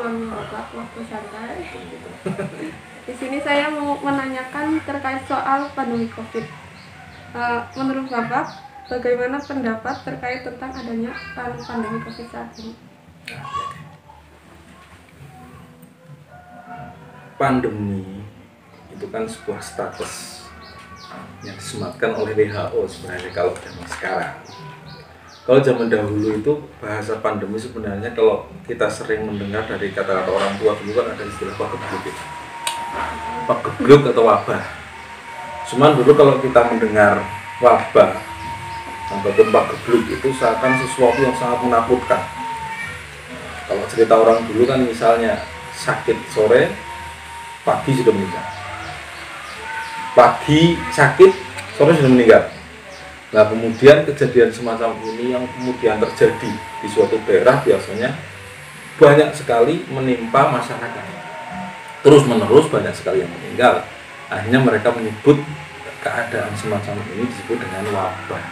ruang Bapak waktu santai. Di sini saya mau menanyakan terkait soal pandemi COVID. Menurut Bapak, bagaimana pendapat terkait tentang adanya pandemi COVID saat ini? Pandemi itu kan sebuah status yang disematkan oleh WHO sebenarnya kalau zaman sekarang. Kalau zaman dahulu itu bahasa pandemi sebenarnya kalau kita sering mendengar dari kata-kata orang tua dulu kan ada istilah pagebluk atau wabah. Cuman dulu kalau kita mendengar wabah ataupun pagebluk itu seakan sesuatu yang sangat menakutkan. Kalau cerita orang dulu kan misalnya sakit sore, pagi sudah meninggal. Pagi sakit, sore sudah meninggal. Nah kemudian kejadian semacam ini yang kemudian terjadi di suatu daerah biasanya banyak sekali menimpa masyarakat. Terus menerus banyak sekali yang meninggal. Akhirnya mereka menyebut keadaan semacam ini disebut dengan wabah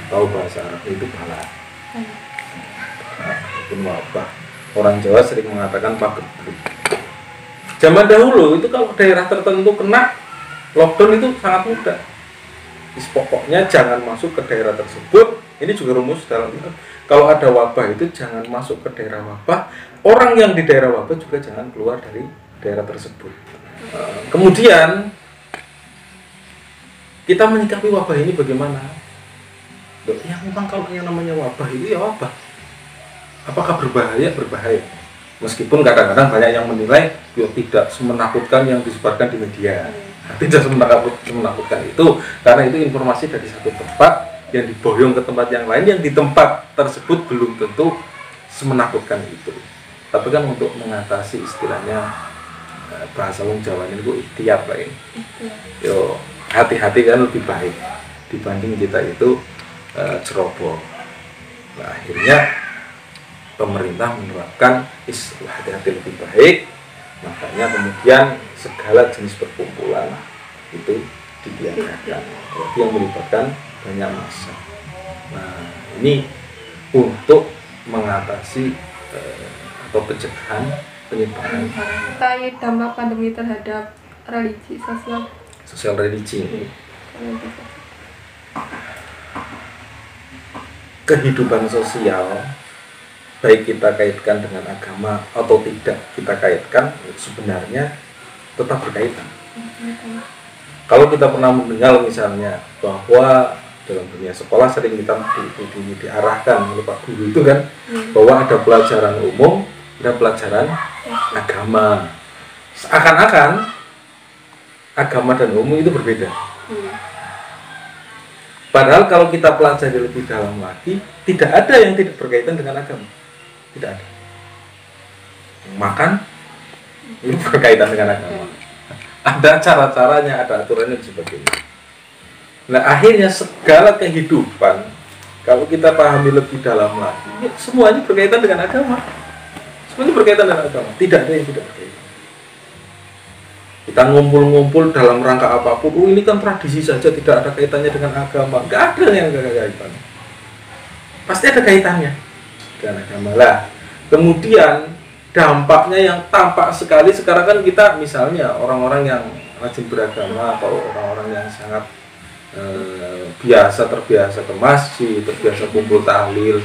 atau bahasa Arab itu bala. Ataupun wabah. Orang Jawa sering mengatakan pagebluk. Zaman dahulu itu kalau daerah tertentu kena lockdown itu sangat mudah. Pokoknya jangan masuk ke daerah tersebut. Ini juga rumus dalam kalau ada wabah itu jangan masuk ke daerah wabah. Orang yang di daerah wabah juga jangan keluar dari daerah tersebut. Kemudian kita menyikapi wabah ini bagaimana? Ya memang kalau yang namanya wabah itu ya wabah. Apakah berbahaya? Berbahaya. Meskipun kadang-kadang banyak yang menilai ya tidak semenakutkan yang disebarkan di media. Tidak semenakutkan itu karena itu informasi dari satu tempat yang diboyong ke tempat yang lain yang di tempat tersebut belum tentu semenakutkan itu. Tapi kan untuk mengatasi istilahnya bahasa wong Jawa ini itu ikhtiar lah ini. Yo hati-hati kan lebih baik dibanding kita itu ceroboh. Nah, akhirnya pemerintah menerapkan istilah hati-hati lebih baik. Makanya kemudian segala jenis perkumpulan itu dibiarkan, yang melibatkan banyak massa. Nah, ini untuk mengatasi atau pencegahan penyebaran. Terkait dampak pandemi terhadap religi Sosial religi. Kehidupan sosial baik kita kaitkan dengan agama atau tidak kita kaitkan sebenarnya tetap berkaitan. Kalau kita pernah mendengar misalnya bahwa dalam dunia sekolah sering kita diarahkan oleh Pak Guru itu kan bahwa ada pelajaran umum dan pelajaran agama. Seakan-akan agama dan umum itu berbeda. Padahal kalau kita pelajari lebih dalam lagi tidak ada yang tidak berkaitan dengan agama. Tidak ada. Makan itu berkaitan dengan agama. Ada cara-caranya, ada aturannya dan sebagainya. Nah akhirnya segala kehidupan kalau kita pahami lebih dalam lagi, ya, semuanya berkaitan dengan agama. Semuanya berkaitan dengan agama. Tidak ada yang tidak berkaitan. Kita ngumpul-ngumpul dalam rangka apapun, ini kan tradisi saja tidak ada kaitannya dengan agama. Nggak ada yang nggak ada kaitannya. Pasti ada kaitannya dengan agama lah. Kemudian dampaknya yang tampak sekali sekarang kan kita misalnya orang-orang yang rajin beragama atau orang-orang yang sangat terbiasa ke masjid, terbiasa kumpul tahlil,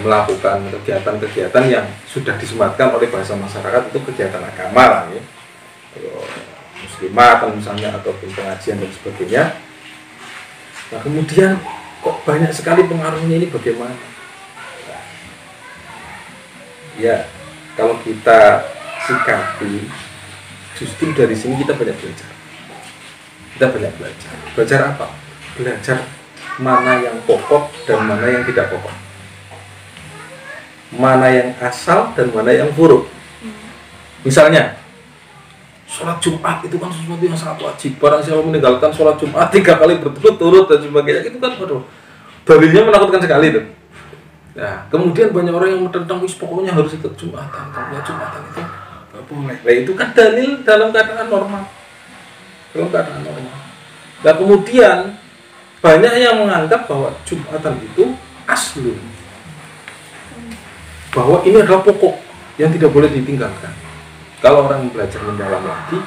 melakukan kegiatan-kegiatan yang sudah disematkan oleh bahasa masyarakat itu kegiatan agama lah ya. Muslimat misalnya ataupun pengajian dan sebagainya. Nah kemudian kok banyak sekali pengaruhnya ini bagaimana? Ya, kalau kita sikapi, justru dari sini kita banyak belajar. Kita banyak belajar. Belajar apa? Belajar mana yang pokok dan mana yang tidak pokok. Mana yang asal dan mana yang buruk. Misalnya, sholat Jumat itu kan sesuatu yang sangat wajib. Barang siapa meninggalkan sholat Jumat 3 kali berturut-turut dan sebagainya, itu kan waduh, dalilnya menakutkan sekali itu. Nah, kemudian banyak orang yang menentang pokoknya harus ikut Jumatan. Kalau Jumatan itu nggak boleh. Nah, itu kan dalil dalam keadaan normal. Dalam keadaan normal. Nah, kemudian banyak yang menganggap bahwa Jumatan itu asli. Bahwa ini adalah pokok. yang tidak boleh ditinggalkan. Kalau orang belajar mendalam lagi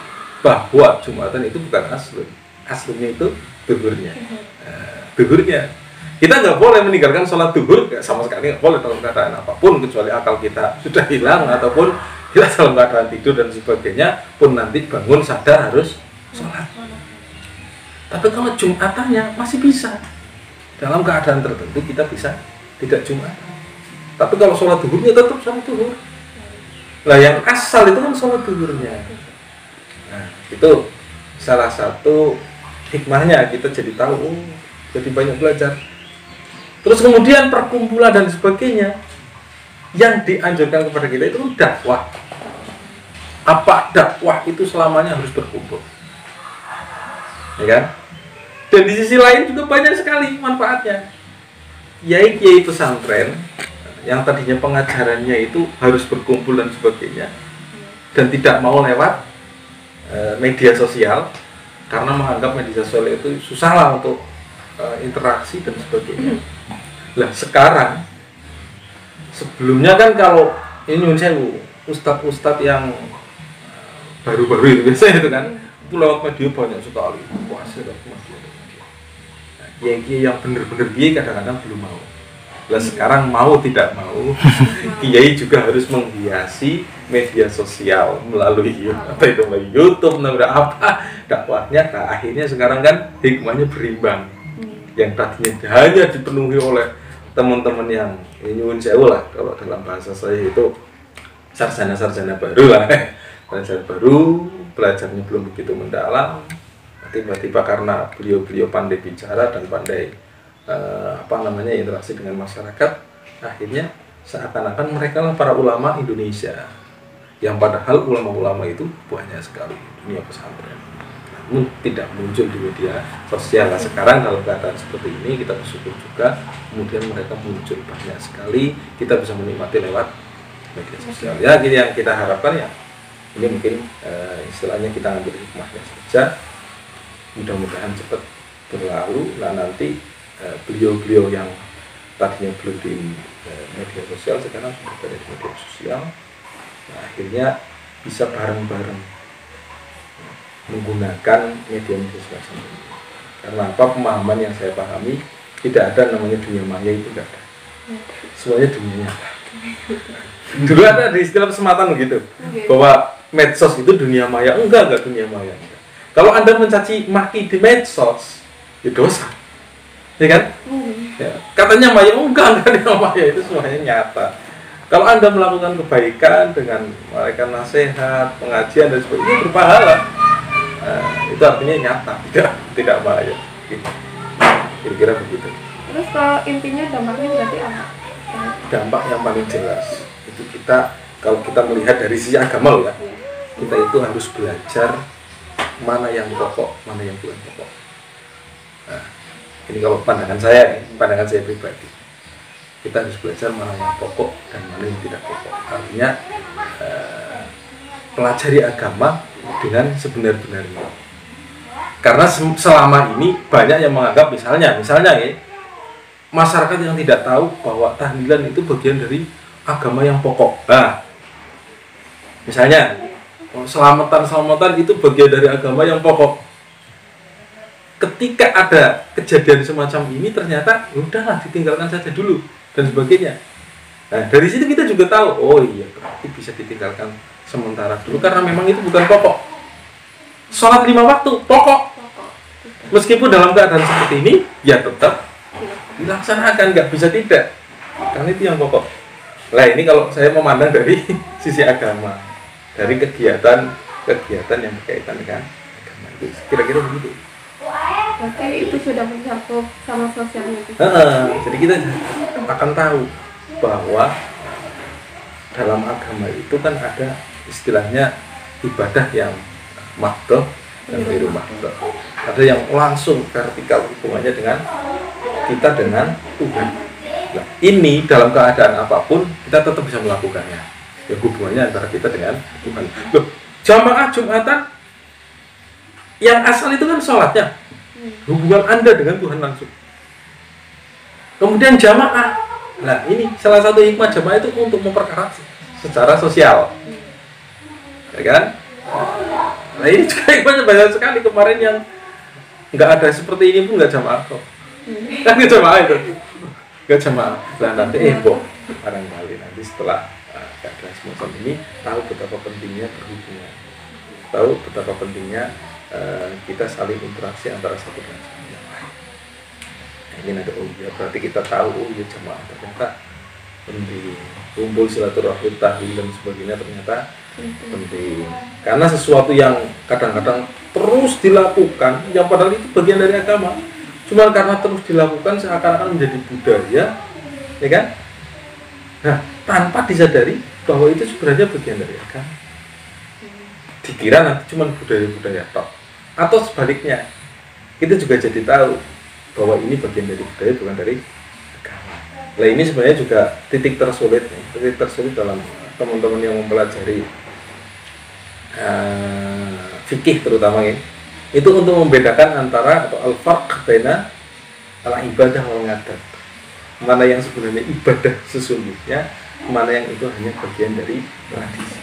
bahwa Jumatan itu bukan aslun, aslunya itu duhurnya. Duhurnya kita nggak boleh meninggalkan sholat duhur, sama sekali nggak boleh dalam keadaan apapun, kecuali akal kita sudah hilang ataupun kita dalam keadaan tidur dan sebagainya pun nanti bangun sadar harus sholat. Tapi kalau Jumatannya masih bisa, dalam keadaan tertentu kita bisa tidak Jumatan. Tapi kalau sholat duhurnya tetap sholat duhur. Lah yang asal itu kan sholat duhurnya. Nah itu salah satu hikmahnya, kita jadi tahu, jadi banyak belajar. Terus kemudian perkumpulan dan sebagainya yang dianjurkan kepada kita itu dakwah. Apa dakwah itu selamanya harus berkumpul, ya kan? Dan di sisi lain juga banyak sekali manfaatnya. Kiai pesantren yang tadinya pengajarannya itu harus berkumpul dan sebagainya, dan tidak mau lewat media sosial karena menganggap media sosial itu susah lah untuk interaksi dan sebagainya. Lah sekarang, sebelumnya kan kalau ini ustadz yang baru-baru itu biasanya itu kan itu lewat media banyak sekali, puasa lewat media. Nah, kiai yang benar-benar kiai kadang-kadang belum mau. Lah sekarang mau tidak mau kiai juga harus menghiasi media sosial melalui YouTube, melalui apa dakwahnya. Nah, akhirnya sekarang kan hikmahnya berimbang. Yang tadinya hanya dipenuhi oleh teman-teman yang nyuwun sewu lah, kalau dalam bahasa saya itu sarjana-sarjana baru lah, sarjana baru, belajarnya belum begitu mendalam. Tiba-tiba karena beliau pandai bicara dan pandai interaksi dengan masyarakat, akhirnya seakan-akan mereka lah para ulama Indonesia, yang padahal ulama-ulama itu banyak sekali di dunia pesantren, namun tidak muncul di media sosial. Nah, sekarang dalam keadaan seperti ini kita bersyukur juga, kemudian mereka muncul banyak sekali, kita bisa menikmati lewat media sosial. Ya, gini yang kita harapkan ya, ini mungkin istilahnya kita ambil hikmahnya saja, mudah-mudahan cepat berlalu. Nah nanti beliau-beliau yang tadinya belum di media sosial sekarang sudah berada di media sosial. Nah, akhirnya bisa bareng-bareng menggunakan media sosial ini. Karena apa? Pemahaman yang saya pahami, tidak ada namanya dunia maya, itu tidak ada. Semuanya dunia nyata. Dulu ada di istilah kesempatan begitu, bahwa medsos itu dunia maya. Enggak dunia maya. Kalau Anda mencaci maki di medsos, itu dosa. Ya kan? Ya, katanya maya, enggak dunia maya, itu semuanya nyata. Kalau Anda melakukan kebaikan dengan memberikan nasihat, pengajian dan sebagainya, berpahala. Itu artinya nyata, tidak maya. Kira-kira begitu. Terus kalau intinya dampaknya berarti apa? Dampak yang paling jelas itu kalau kita melihat dari sisi agama loh ya, kita itu harus belajar mana yang pokok, mana yang bukan pokok. Nah, ini kalau pandangan saya pribadi, kita harus belajar mana yang pokok dan mana yang tidak pokok. Artinya pelajari agama dengan sebenar-benarnya. Karena selama ini banyak yang menganggap misalnya ya, masyarakat yang tidak tahu bahwa tahlilan itu bagian dari agama yang pokok. Nah, misalnya selamatan itu bagian dari agama yang pokok. Ketika ada kejadian semacam ini, ternyata udahlah ditinggalkan saja dulu dan sebagainya. Nah, dari situ kita juga tahu, oh iya, berarti bisa ditinggalkan sementara dulu karena memang itu bukan pokok. Sholat 5 waktu pokok. Meskipun dalam keadaan seperti ini, ya tetap dilaksanakan, nggak bisa tidak, karena itu yang pokok. Nah, ini kalau saya memandang dari sisi agama, dari kegiatan yang berkaitan dengan agama itu, kira-kira begitu. Berarti itu sudah mencakup sama sosial media. Jadi kita akan tahu bahwa dalam agama itu kan ada istilahnya ibadah yang mahdoh dan ghairu mahdoh. Ada yang langsung vertikal hubungannya dengan kita dengan Tuhan. Nah, ini dalam keadaan apapun kita tetap bisa melakukannya. Ya, hubungannya antara kita dengan Tuhan. Loh, jamaah Jumatan yang asal itu kan sholatnya, hubungan Anda dengan Tuhan langsung. Kemudian jamaah, nah ini salah satu hikmah jamaah itu untuk memperkerat secara sosial, ya kan? Nah ini juga banyak sekali kemarin yang nggak ada seperti ini pun nggak jamaah kok, kan nggak jamaah itu, nggak jamaah. Nah nanti barangkali nanti setelah keadaan semacam ini tahu betapa pentingnya berhubungan, tahu betapa pentingnya kita saling interaksi antara satu dan yang lain. Nah, ini nanti berarti kita tahu jamaah ternyata penting, kumpul silaturahmi, tahlil dan sebagainya ternyata penting. Karena sesuatu yang kadang-kadang terus dilakukan, yang padahal itu bagian dari agama, cuma karena terus dilakukan seakan-akan menjadi budaya, ya kan? Nah, tanpa disadari bahwa itu sebenarnya bagian dari agama. Dikira nanti cuma budaya-budaya tok, atau sebaliknya, kita juga jadi tahu bahwa ini bagian dari budaya, bukan dari agama. Nah ini sebenarnya juga titik tersulit dalam teman-teman yang mempelajari fikih terutama ya, itu untuk membedakan antara atau al-farq baina al-ibadah wal ngadat, mana yang sebenarnya ibadah sesungguhnya, mana yang itu hanya bagian dari tradisi.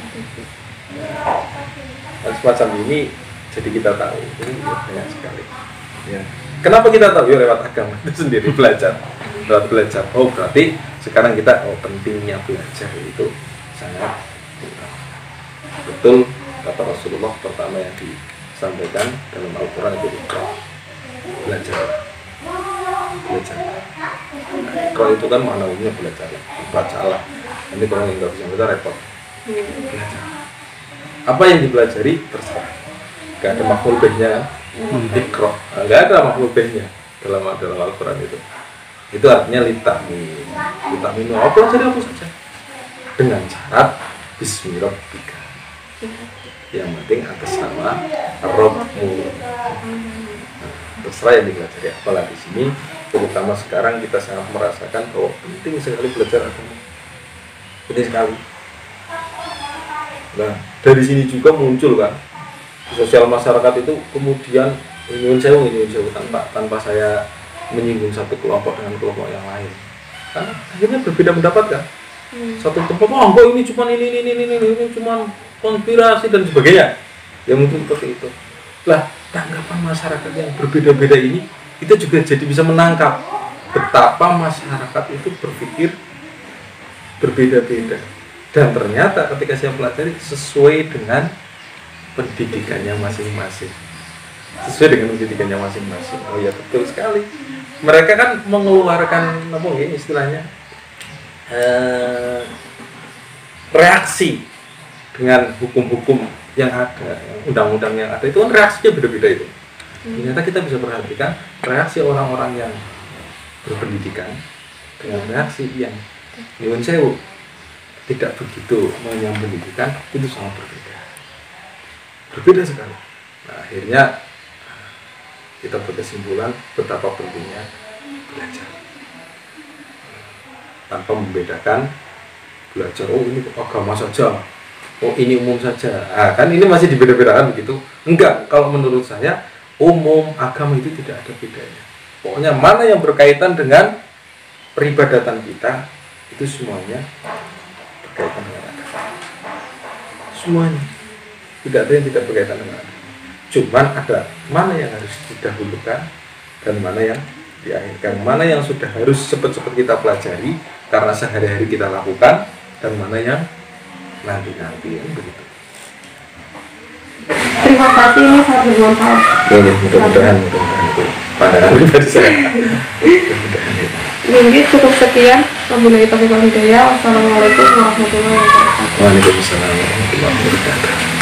Dan semacam ini jadi kita tahu ini banyak sekali ya. Kenapa kita tahu? Ya lewat agama itu sendiri, belajar. Oh berarti sekarang kita pentingnya belajar itu sangat betul. Kata Rasulullah pertama yang disampaikan dalam Al-Quran itu belajar. Nah, itu kan maknanya belajar, bacalah. Nanti kalau yang nggak bisa baca repot. Belajar. Apa yang dipelajari terserah. Gak ada maf'ul bihnya, ikra. Gak ada maf'ul bihnya dalam Al-Quran itu. Itu artinya litahmin. Litahmin apa pelajari apa saja dengan syarat bismi rabbika. Yang penting atas nama Rabbmu. Terserah yang dipelajari apalah di sini, terutama sekarang kita sangat merasakan bahwa penting sekali belajar agama. Penting sekali. Nah, dari sini juga muncul kan sosial masyarakat itu kemudian nyuwun sewu tanpa saya menyinggung satu kelompok dengan kelompok yang lain. Karena akhirnya berbeda pendapat kan. Satu tempat, enggak ini cuma ini cuma konspirasi dan sebagainya. Ya mungkin seperti itu. Lah, tanggapan masyarakat yang berbeda-beda ini kita juga jadi bisa menangkap betapa masyarakat itu berpikir berbeda-beda. Dan ternyata ketika saya pelajari sesuai dengan pendidikannya masing-masing. Sesuai dengan pendidikannya masing-masing. Oh ya betul sekali. Mereka kan mengeluarkan apa ya istilahnya reaksi dengan hukum-hukum yang ada, undang-undang yang ada itu kan reaksinya beda-beda itu. Ternyata kita bisa perhatikan reaksi orang-orang yang berpendidikan dengan reaksi yang nyuwun sewu tidak begitu mengenyam pendidikan itu sangat berbeda sekali. Nah, akhirnya kita berkesimpulan betapa pentingnya belajar tanpa membedakan belajar ini agama saja, ini umum saja. Kan ini masih dibeda-bedakan begitu. Enggak, kalau menurut saya umum agama itu tidak ada bedanya. Pokoknya mana yang berkaitan dengan peribadatan kita itu semuanya berkaitan dengan agama. Semuanya. Tidak ada yang tidak berkaitan dengan agama. Cuman ada mana yang harus didahulukan dan mana yang diakhirkan, mana yang sudah harus cepat-cepat kita pelajari karena sehari-hari kita lakukan, dan mana yang nanti-nanti begitu. Terima kasih, ini sangat bermanfaat. Mudah-mudahan itu pandangan pribadi saya. Mungkin cukup sekian. Wabillahi taufiq wal hidayah. Wassalamualaikum warahmatullahi wabarakatuh. Waalaikumsalam warahmatullahi wabarakatuh.